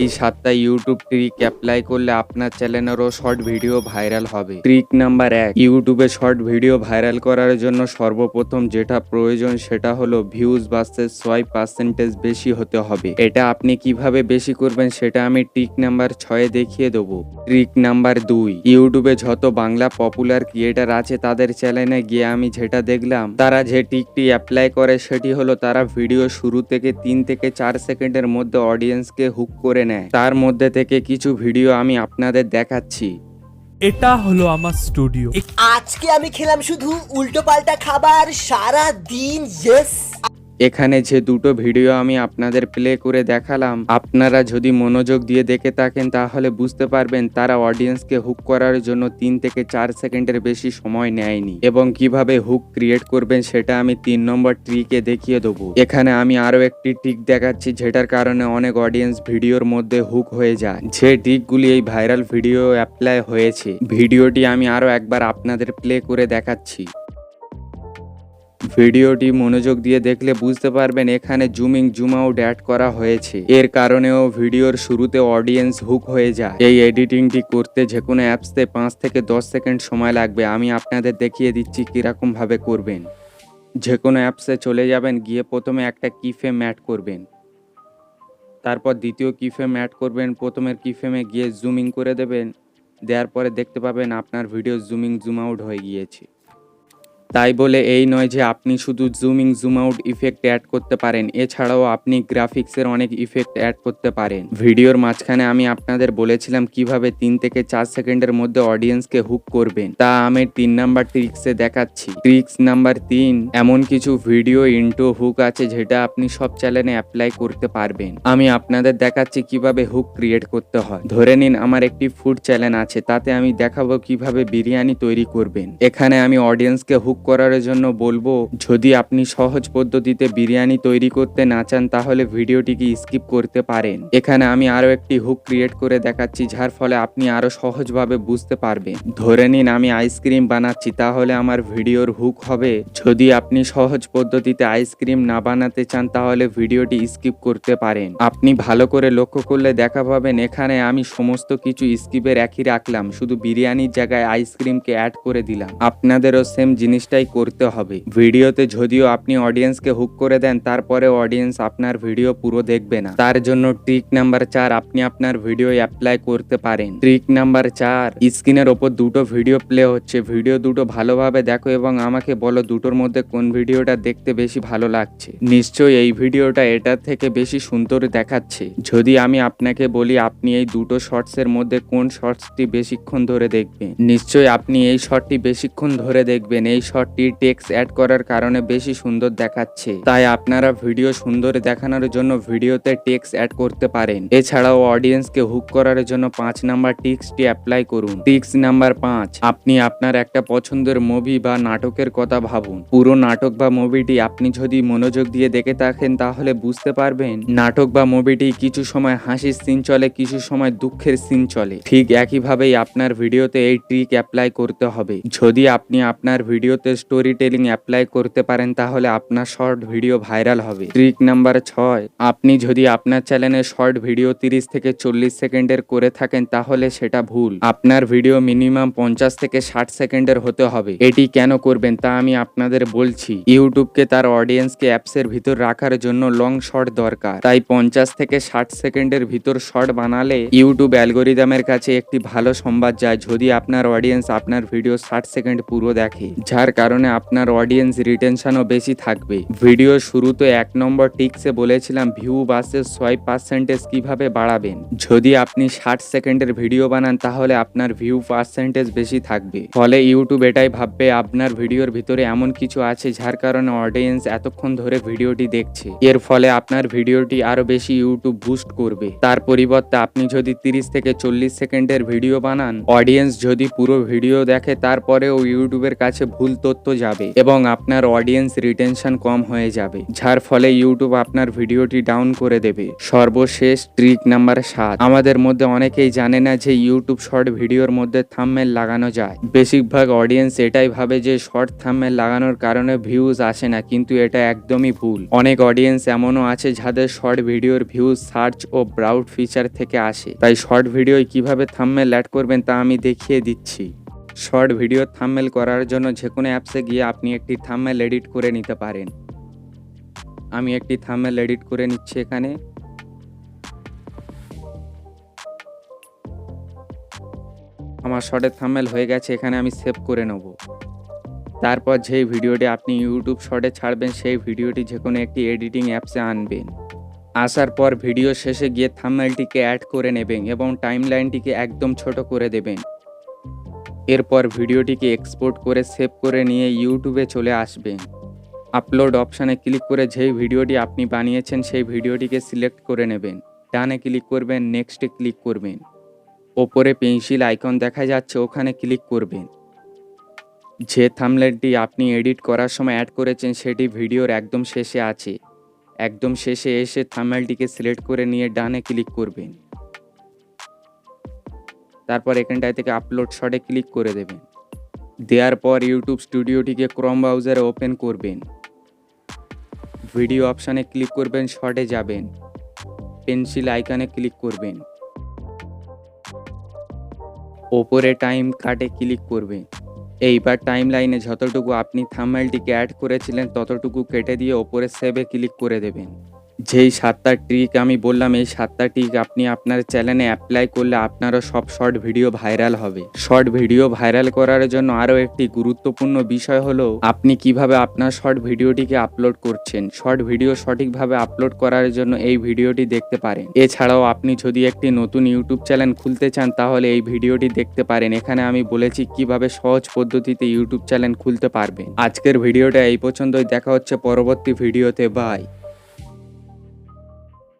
এই ৭টা YouTube trick apply করলে আপনার চ্যানেলেরও শর্ট ভিডিও ভাইরাল হবে। ট্রিক নাম্বার ১, ইউটিউবে শর্ট ভিডিও ভাইরাল করার জন্য সর্বপ্রথম যেটা প্রয়োজন সেটা হলো ভিউজ ভার্সেস সোয়াইপ পার্সেন্টেজ বেশি হতে হবে। এটা আপনি কিভাবে বেশি করবেন সেটা আমি ট্রিক নাম্বার ৬ দেখিয়ে দেবো। ট্রিক নাম্বার ২, ইউটিউবে যত বাংলা পপুলার ক্রিয়েটার আছে তাদের চ্যানেলে গিয়ে আমি যেটা দেখলাম, তারা যে ট্রিকটি অ্যাপ্লাই করে সেটি হলো তারা ভিডিও শুরু থেকে ৩ থেকে ৪ সেকেন্ডের মধ্যে অডিয়েন্সকে হুক করে নেয়। তার মধ্যে থেকে কিছু ভিডিও আমি আপনাদের দেখাচ্ছি। এটা হলো আমার স্টুডিও। আজকে আমি খেলাম শুধু উল্টো পাল্টা খাবার সারা দিন। ইয়েস, এখানে যে দুটো ভিডিও আমি আপনাদের প্লে করে দেখালাম, আপনারা যদি মনোযোগ দিয়ে দেখে থাকেন তাহলে বুঝতে পারবেন তারা অডিয়েন্সকে হুক করার জন্য ৩ থেকে ৪ সেকেন্ডের বেশি সময় নেয়নি। এবং কিভাবে হুক ক্রিয়েট করবেন সেটা আমি ৩ নম্বর ট্রিকে দেখিয়ে দেবো। এখানে আমি আরো একটি ট্রিক দেখাচ্ছি যেটার কারণে অনেক অডিয়েন্স ভিডিওর মধ্যে হুক হয়ে যায়। যে ট্রিকগুলি এই ভাইরাল ভিডিও অ্যাপ্লাই হয়েছে, ভিডিওটি আমি আরো একবার আপনাদের প্লে করে দেখাচ্ছি। ভিডিওটি মনোযোগ দিয়ে দেখলে বুঝতে পারবেন এখানে জুমিং জুম আউট অ্যাড করা হয়েছে। এর কারণেও ভিডিওর শুরুতে অডিয়েন্স হুক হয়ে যায়। এই এডিটিংটি করতে যে কোনো অ্যাপসে ৫ থেকে ১০ সেকেন্ড সময় লাগবে। আমি আপনাদের দেখিয়ে দিচ্ছি কিরকম ভাবে করবেন। যে কোনো অ্যাপসে চলে যাবেন, গিয়ে প্রথমে একটা কিফ্রেম অ্যাড করবেন, তারপর দ্বিতীয় কিফ্রেম অ্যাড করবেন। প্রথমের কিফ্রেমে গিয়ে জুমিং করে দেবেন, দেওয়ার পরে দেখতে পাবেন আপনার ভিডিও জুমিং জুম আউট হয়ে গিয়েছে। তাই বলে এই নয় যে আপনি শুধু zooming zoom out effect add করতে পারেন, এছাড়াও আপনি গ্রাফিক্সের অনেক ইফেক্ট অ্যাড করতে পারেন। ভিডিওর মাঝখানে আমি আপনাদের বলেছিলাম কিভাবে ৩ থেকে ৪ সেকেন্ডের মধ্যে অডিয়েন্সকে হুক করবেন, তা আমি ৩ নাম্বার ট্রিক্সে দেখাচ্ছি। ট্রিক্স নাম্বার ৩, এমন কিছু ভিডিও ইন্ট্রো হুক আছে যেটা আপনি সব চ্যানেলে অ্যাপ্লাই করতে পারবেন। আমি আপনাদের দেখাচ্ছি কিভাবে হুক ক্রিয়েট করতে হয়। ধরে নিন আমার একটি ফুড চ্যানেল আছে, তাতে আমি দেখাবো কিভাবে বিরিয়ানি তৈরি করবেন। এখানে আমি অডিয়েন্সকে হুক করার জন্য বলবো, যদি আপনি সহজ পদ্ধতিতে বিরিয়ানি তৈরি করতে না চান তাহলে ভিডিওটিকে স্কিপ করতে পারেন। এখানে আমি আরো একটি হুক ক্রিয়েট করে দেখাচ্ছি যার ফলে আপনি আরো সহজভাবে বুঝতে পারবেন। ধরে নিন আমি আইসক্রিম বানাচ্ছি, তাহলে আমার ভিডিওর হুক হবে, যদি আপনি সহজ পদ্ধতিতে আইসক্রিম না বানাতে চান তাহলে ভিডিওটি স্কিপ করতে পারেন। আপনি ভালো করে লক্ষ্য করলে দেখা পাবেন এখানে আমি সমস্ত কিছু স্কিপের একই রাখলাম, শুধু বিরিয়ানির জায়গায় আইসক্রিমকে অ্যাড করে দিলাম। আপনাদেরও সেম জিনিসটাই করতে হবে। ভিডিওতে যদিও আপনি অডিয়েন্সকে হুক করে দেন, তারপরে অডিয়েন্স আপনার ভিডিও পুরো দেখবে না। তার জন্য ট্রিক নাম্বার ৪ আপনি আপনার ভিডিও অ্যাপ্লাই করতে পারেন। ট্রিক নাম্বার ৪, স্ক্রিনের ওপর দুটো ভিডিও প্লে হচ্ছে, ভিডিও দুটো ভালোভাবে দেখো এবং আমাকে বলো দুটোর মধ্যে কোন ভিডিওটা দেখতে বেশি ভালো লাগছে। নিশ্চয়ই এই ভিডিওটা এটার থেকে বেশি সুন্দর দেখাচ্ছে। যদি আমি আপনাকে বলি আপনি এই দুটো শর্টসের মধ্যে কোন শর্টসটি বেশিক্ষণ ধরে দেখবেন, নিশ্চয়ই আপনি এই শর্টটি বেশিক্ষণ ধরে দেখবেন। এই শর্টটি টেক্সট অ্যাড করার কারণে বেশি সুন্দর দেখাচ্ছে। তাই আপনারা ভিডিও সুন্দর দেখানোর জন্য ভিডিওতে টেক্সট অ্যাড করতে পারেন। এছাড়াও অডিয়েন্সকে হুক করার জন্য ৫ নাম্বার টিক্সটি অ্যাপ্লাই করুন। টিক্স নাম্বার ৫, আপনি আপনার একটা পছন্দের মুভি বা নাটকের কথা ভাবুন। পুরো নাটক বা মুভিটি আপনি যদি মনোযোগ দিয়ে দেখে থাকেন তাহলে বুঝতে পারবেন নাটক বা মুভিটি কিছু সময় হাসির সিন চলে, কিছু সময় দুঃখের সিন চলে। ঠিক একইভাবেই আপনার ভিডিওতে এই ট্রিক অ্যাপ্লাই করতে হবে। যদি আপনি আপনার ভিডিওতে স্টোরি টেলিং অ্যাপ্লাই করতে পারেন তাহলে আপনার শর্ট ভিডিও ভাইরাল হবে। ট্রিক নাম্বার ৬, আপনি যদি আপনার চ্যানেলে শর্ট ভিডিও ৩০ থেকে ৪০ সেকেন্ডের করে থাকেন তাহলে সেটা ভুল। আপনার ভিডিও মিনিমাম ৫০ থেকে ৬০ সেকেন্ডের হতে হবে। এটি কেন করবেন তা আমি আপনাদের বলছি। ইউটিউবকে তার অডিয়েন্সকে অ্যাপসের ভিতর রাখার জন্য লং শর্ট দরকার, তাই ৫০ থেকে ৬০ সেকেন্ডের ভিতর শর্ট বানালে ইউটিউব অ্যালগোরিদমের কাছে একটি ভালো সংবাদ যায় যদি আপনার অডিয়েন্স আপনার ভিডিও ৬০ সেকেন্ড পুরো দেখে, যার কারণে আপনার অডিয়েন্স রিটেনশনও বেশি থাকবে। ভিডিও শুরুতে ১ নম্বর টিক্সে বলেছিলাম ভিউ ভার্সেস সোয়াইপ পার্সেন্টেজ কিভাবে বাড়াবেন। যদি আপনি ৬০ সেকেন্ডের ভিডিও বানান তাহলে আপনার ভিউ পার্সেন্টেজ বেশি থাকবে, ফলে ইউটিউব এটাই ভাববে আপনার ভিডিওর ভিতরে এমন কিছু আছে যার কারণে অডিয়েন্স এতক্ষণ ধরে ভিডিওটি দেখছে। এর ফলে আপনার ভিডিওটি আরো বেশি ইউটিউব বুস্ট করবে। তার পরিবর্তে আপনি যদি ৩০ থেকে ৪০ সেকেন্ডের ভিডিও বানান, অডিয়েন্স যদি পুরো ভিডিও দেখে তারপরেও ইউটিউবের কাছে ভুল তথ্য যাবে এবং আপনার অডিয়েন্স রিটেনশন কম হয়ে যাবে, যার ফলে ইউটিউব আপনার ভিডিওটি ডাউন করে দেবে। সর্বশেষ ট্রিক নাম্বার 7, আমাদের মধ্যে অনেকেই জানে না যে ইউটিউব শর্ট ভিডিওর মধ্যে থাম্বনেল লাগানো যায়। বেশিরভাগ অডিয়েন্স এটাই ভাবে যে শর্ট থাম্বনেল লাগানোর কারণে ভিউজ আসে না, কিন্তু এটা একদমই ভুল। অনেক অডিয়েন্স এমনও আছে যাদের শর্ট ভিডিওর ভিউজ সার্চ ও ব্রাউজ ফিচার থেকে আসে। তাই শর্ট ভিডিওয় কিভাবে থাম্বনেল অ্যাড করবেন তা আমি দেখিয়ে দিচ্ছি। শর্ট ভিডিও থাম্বনেল করার জন্য যে কোনো অ্যাপসে গিয়ে আপনি একটি থাম্বনেল এডিট করে নিতে পারেন। আমি একটি থাম্বনেল এডিট করে নিচ্ছি এখানে। আমার শর্টের থাম্বনেল হয়ে গেছে, এখানে আমি সেভ করে নেব। তারপর যেই ভিডিওটি আপনি ইউটিউব শর্টে ছাড়বেন সেই ভিডিওটি যে কোনো একটি এডিটিং অ্যাপসে আনবেন। আসার পর ভিডিও শেষে গিয়ে থাম্বনেলটিকে অ্যাড করে নেবেন এবং টাইমলাইনটিকে একদম ছোট করে দেবেন। এরপর ভিডিওটিকে এক্সপোর্ট করে সেভ করে নিয়ে ইউটিউবে চলে আসবেন। আপলোড অপশানে ক্লিক করে যেই ভিডিওটি আপনি বানিয়েছেন সেই ভিডিওটিকে সিলেক্ট করে নেবেন। ডানে ক্লিক করবেন, নেক্সটে ক্লিক করবেন। ওপরে পেন্সিল আইকন দেখা যাচ্ছে, ওখানে ক্লিক করবেন। যে থাম্বনেলটি আপনি এডিট করার সময় অ্যাড করেছেন সেটি ভিডিওর একদম শেষে আছে। একদম শেষে এসে থাম্বনেলটিকে সিলেক্ট করে নিয়ে ডানে ক্লিক করবেন। তারপর এখানটায় থেকে আপলোড শটে ক্লিক করে দেবেন। দেওয়ার পর ইউটিউব স্টুডিওটিকে ক্রোম ব্রাউজারে ওপেন করবেন। ভিডিও অপশানে ক্লিক করবেন, শটে যাবেন, পেন্সিল আইকনে ক্লিক করবেন, ওপরে টাইম কাটে ক্লিক করবেন। এইবার টাইমলাইনে যতটুকু আপনি থাম্বনেলটিকে অ্যাড করেছিলেন ততটুকু কেটে দিয়ে ওপরে সেভে ক্লিক করে দেবেন। যেই 7টা ট্রিক আমি বললাম এই 7টা ট্রিক আপনি আপনার চ্যানেলে অ্যাপ্লাই করলে আপনারও সব শর্ট ভিডিও ভাইরাল হবে। শর্ট ভিডিও ভাইরাল করার জন্য আরও একটি গুরুত্বপূর্ণ বিষয় হলো আপনি কিভাবে আপনার শর্ট ভিডিওটিকে আপলোড করছেন। শর্ট ভিডিও সঠিকভাবে আপলোড করার জন্য এই ভিডিওটি দেখতে পারেন। এছাড়াও আপনি যদি একটি নতুন ইউটিউব চ্যানেল খুলতে চান তাহলে এই ভিডিওটি দেখতে পারেন। এখানে আমি বলেছি কিভাবে সহজ পদ্ধতিতে ইউটিউব চ্যানেল খুলতে পারবেন। আজকের ভিডিওটা এই পর্যন্তই, দেখা হচ্ছে পরবর্তী ভিডিওতে। বাই।